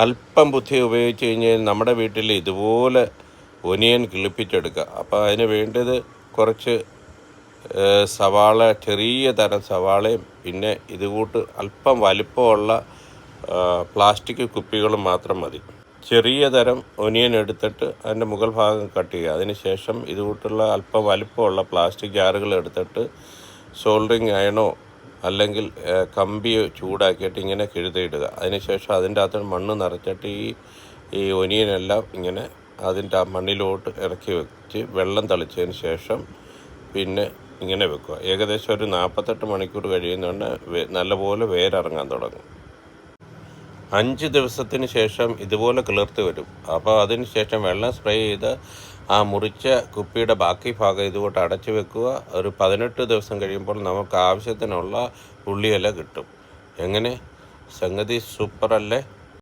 അല്പം ബുദ്ധി ഉപയോഗിച്ച് കഴിഞ്ഞാൽ നമ്മുടെ വീട്ടിൽ ഇതുപോലെ ഒനിയൻ കിളിപ്പിച്ചെടുക്കുക. അപ്പോൾ അതിന് വേണ്ടത് കുറച്ച് സവാള, ചെറിയ തരം സവാളയും പിന്നെ ഇതുകൂട്ട് അല്പം വലിപ്പമുള്ള പ്ലാസ്റ്റിക് കുപ്പികളും മാത്രം മതി. ചെറിയ തരം ഒനിയൻ എടുത്തിട്ട് അതിൻ്റെ മുകൾ ഭാഗം കട്ട് ചെയ്യുക. അതിനുശേഷം ഇതുകൂട്ടുള്ള അല്പം വലിപ്പമുള്ള പ്ലാസ്റ്റിക് ജാറുകൾ എടുത്തിട്ട് സോൾഡറിങ് അയണോ അല്ലെങ്കിൽ കമ്പിയോ ചൂടാക്കിയിട്ട് ഇങ്ങനെ കിഴുതിയിടുക. അതിനുശേഷം അതിൻ്റെ അകത്ത് മണ്ണ് നിറച്ചിട്ട് ഈ ഒനിയനെല്ലാം ഇങ്ങനെ അതിൻ്റെ ആ മണ്ണിലോട്ട് ഇറക്കി വെച്ച് വെള്ളം തളിച്ചതിന് ശേഷം പിന്നെ ഇങ്ങനെ വെക്കുക. ഏകദേശം ഒരു 48 മണിക്കൂർ കഴിയുന്നതുകൊണ്ട് നല്ലപോലെ വേരിറങ്ങാൻ തുടങ്ങും. 5 ദിവസത്തിന് ശേഷം ഇതുപോലെ കിളിർത്ത് വരും. അപ്പോൾ അതിന് ശേഷം വെള്ളം സ്പ്രേ ചെയ്ത് ആ മുറിച്ച കുപ്പിയുടെ ബാക്കി ഭാഗം ഇതുകൊണ്ട് അടച്ചു വെക്കുക. ഒരു 18 ദിവസം കഴിയുമ്പോൾ നമുക്ക് ആവശ്യത്തിനുള്ള ഉള്ളിയില കിട്ടും. എങ്ങനെ? സംഗതി സൂപ്പറല്ലേ?